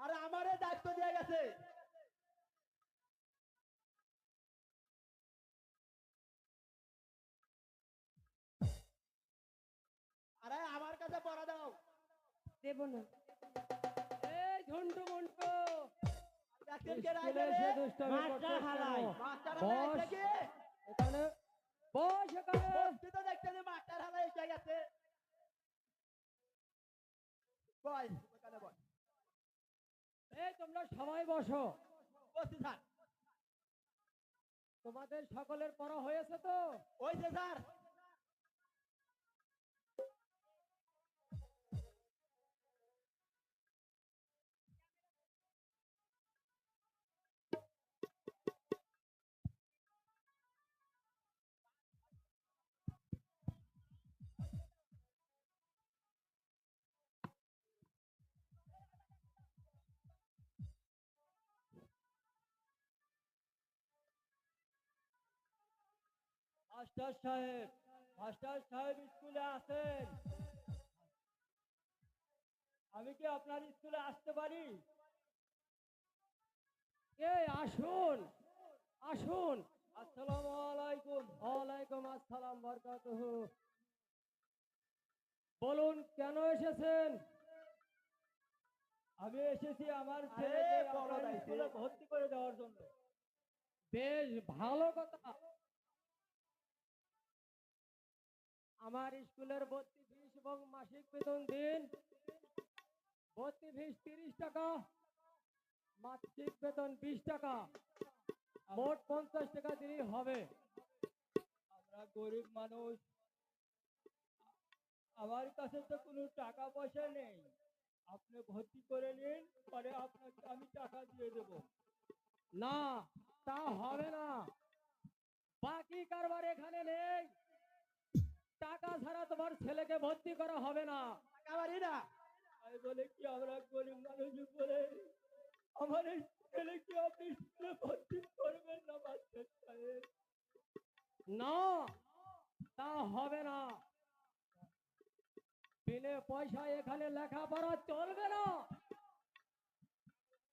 আরে আমারে দায়িত্ব দিয়ে গেছে। আরে আমার কাছে পড়া দাও। দেব না। এই ঝন্টু মন্টু দেখেন কে স্কুলে রাইবে এসে রে? দুষ্টামি মাস্টার করছিস হালাই। কেন? মাস্টার বস। হালাই এসে কি? এখানে বস এখানে। বসছি তো দেখতেছি মাস্টার হালাই এসে গেছে। বস, ওখানে বস। এই তোমরা সবাই বসো। বসছি স্যার। তোমাদের সকলের পড়া হয়েছে তো? ওই যে স্যার। মাস্টার সাহেব স্কুলে আছেন? আমি কি আপনার স্কুলে আসতে পারি? এই আসুন আসুন। আসসালামু আলাইকুম। ওয়ালাইকুম আসসালাম বারাকাতুহু। বলুন কেন এসেছেন? আমি এসেছি আমার ছেলেকে আপনার স্কুলে ভর্তি করে দেওয়ার জন্য। বেশ ভালো কথা। আমার স্কুলের ভর্তি ফিস এবং মাসিক বেতন দিন। ভর্তি ফিস 30 টাকা, মাসিক বেতন 20 টাকা, মোট 50 টাকা দিলেই হবে। আমরা গরিব মানুষ, আমার কাছে তো কোনো টাকা পয়সা নেই। আপনি ভর্তি করে নিন, পরে আপনাকে আমি টাকা দিয়ে দেব। না, তা হবে না। বাকি কারবার এখানে নেই। টাকা ছাড়া তোমার ছেলেকে ভর্তি করা হবে না। টাকা বাড়ি না। আমি বলে কি আমরা গরিব মানুষ বলে আমার এই ছেলেকে আপনি স্কুলে ভর্তি করবেন না মাস্টার সাহেব? না, তা হবে না। বিনে পয়সায় এখানে লেখাপড়া চলবে না।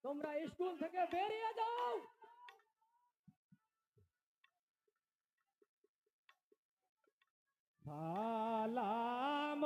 তোমরা স্কুল থেকে বেরিয়ে যাও। সালাম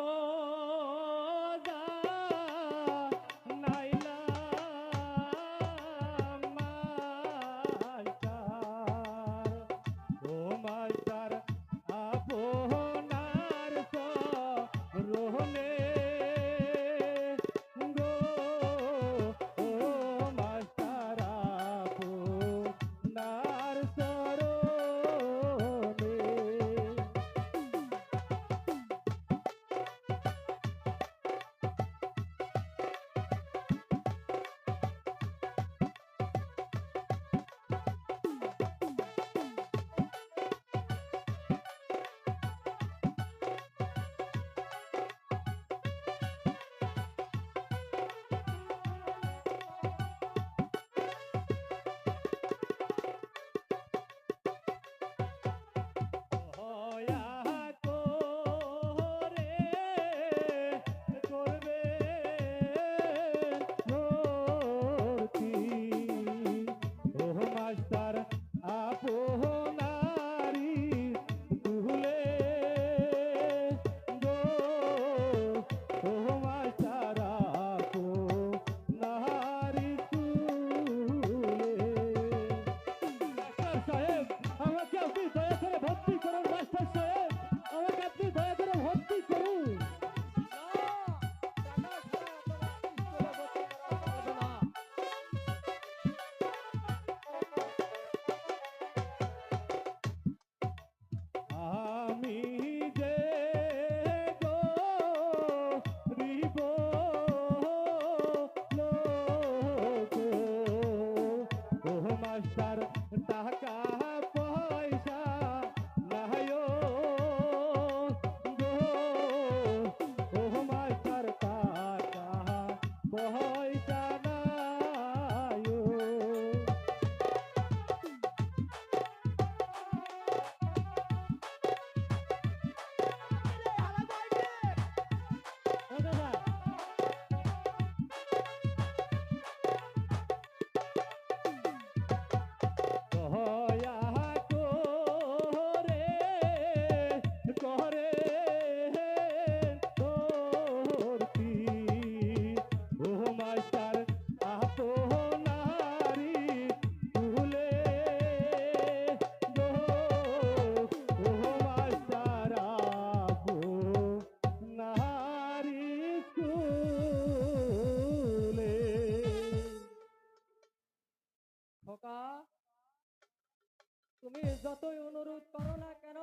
যতই অনুরোধ করো না কেন,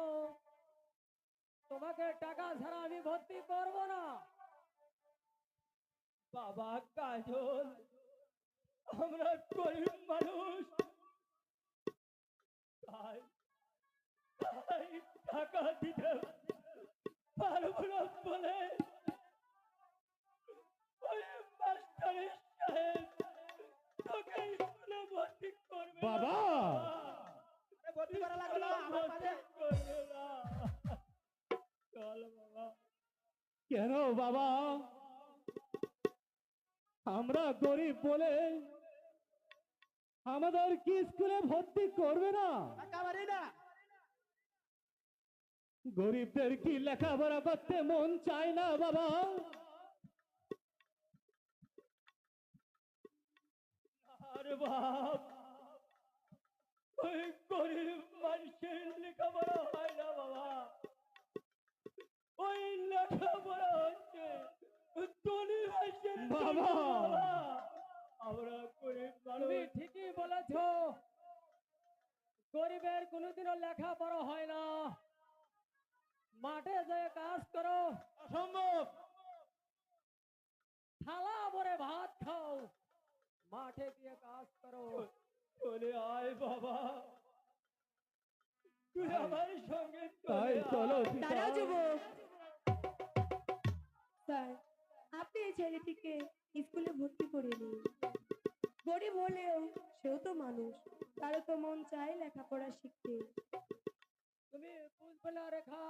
তোমাকে টাকা ছাড়া আমি ভর্তি করব না। বাবা কাজল, আমরা গরিব মানুষ, তাই তাই টাকা দিতে পারবো না বলে ওই মাস্টারের সাহেব তোকে স্কুলে ভর্তি করবে না। বাবা! এ ভর্তি করা লাগবে না আমার ভর্তি কাছে। করবে না। চল বাবা। কেন বাবা? আমরা গরিব বলে আমাদের কি স্কুলে ভর্তি করবে না? একেবারে না। গরিবদের কি লেখাপড়া করতে মন চায় না বাবা? আর বাপ, ওই গরিব মানুষের লেখাপড়া হয় না বাবা, ওই লেখাপড়া হচ্ছে ধনী মানুষের জন্য বাবা! বাবা। আমরা গরিব মানুষ। তুমি ঠিকই বলেছ, গরিবের কোনোদিনও লেখাপড়া হয় না। মাঠে যে কাজ করো অসম্ভব। থালা ভরে ভাত খাও, মাঠে গিয়ে কাজ করো। চলে আয় বাবা, তুই আমার সঙ্গে তাই চলো পিতা। দাঁড়াও যুবক। স্যার, আপনি এই ছেলেটিকে স্কুলে ভর্তি করে নিন। গরিব হলেও সেও তো মানুষ, তারও তো মন চায় লেখাপড়া শিখতে। তুমি বুঝবে না রেখা,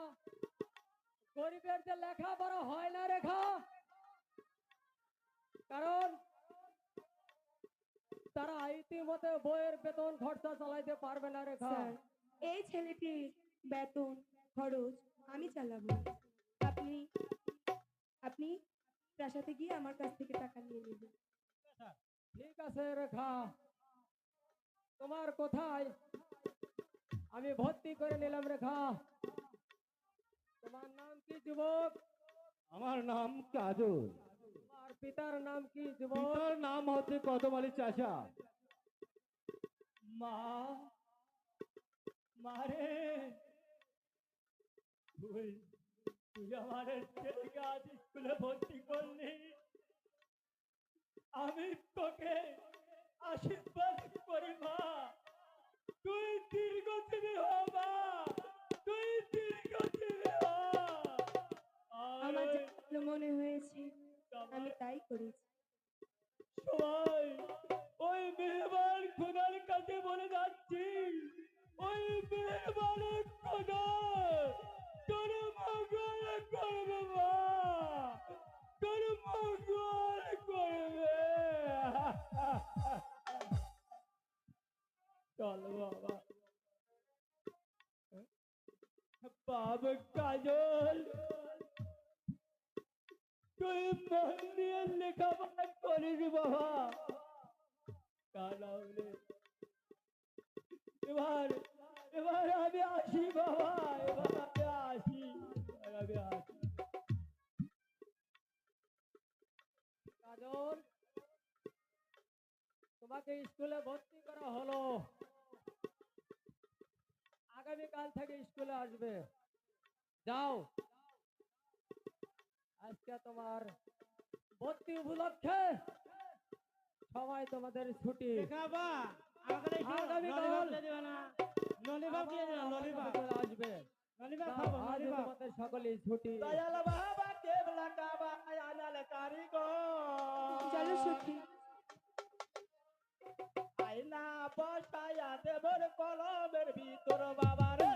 গরিবের যে লেখাপড়া হয় না রেখা, কারণ তারা ইতিমধ্যে বইয়ের বেতন খরচা চালাইতে পারবে না রেখা। স্যার, এই ছেলেটির বেতন খরচ আমি চালাবো। আপনি আপনি প্রাসাদে গিয়ে আমার কাছ থেকে টাকা নিয়ে নেবেন। ঠিক আছে রেখা, তোমার কোথায় আমি ভর্তি করে নিলাম রেখা। তোমার নাম কি যুবক? আমার নাম কাজল। তোমার পিতার নাম কি যুবক? পিতার নাম হচ্ছে কদমালি চাচা। মা, মারে, তুই তুই আমার ছেলেকে আজ স্কুলে ভর্তি করলি, আমি তোকে আশীর্বাদ করি মা, তুই দীর্ঘজীবী হ মা, তুই দীর্ঘজীবী হ। আমার যা ভালো মনে হয়েছে আমি তাই করেছি। সবাই ওই মেহমান খোদার কাছে বলে যাচ্ছি, ওই মেহমান খোদা তোর মঙ্গল করবে মা, তোর মঙ্গল করবে। চল বাবা। বাবা কাজল, তুই মন দিয়ে লেখাপড়া করিস বাবা, তা না হলে এবার এবার আমি আসি বাবা, এবার আমি আসি, এবার আমি আসি। কাজল, তোমাকে স্কুলে ভর্তি করা হলো, আগামীকাল থেকে স্কুলে আসবে। যাও, আজকে তোমার ভর্তি উপলক্ষে সবাই তোমাদের ছুটি। দেখাবা আমাকে আগামীকাল ললিপপ দিয়ে দিবা না। ললিপপ দিয়ে দিবা, ললিপপ। আসবে। ললিপপ যাও, খাবো, আজ ললিপপ। তোমাদের সকলেই ছুটি। দয়াল বাবা কেবলা কাবা আয়ানাল কারিগর। চলো সখী। আয়না বসায়া দেবর কলমের ভিতর বাবা রে।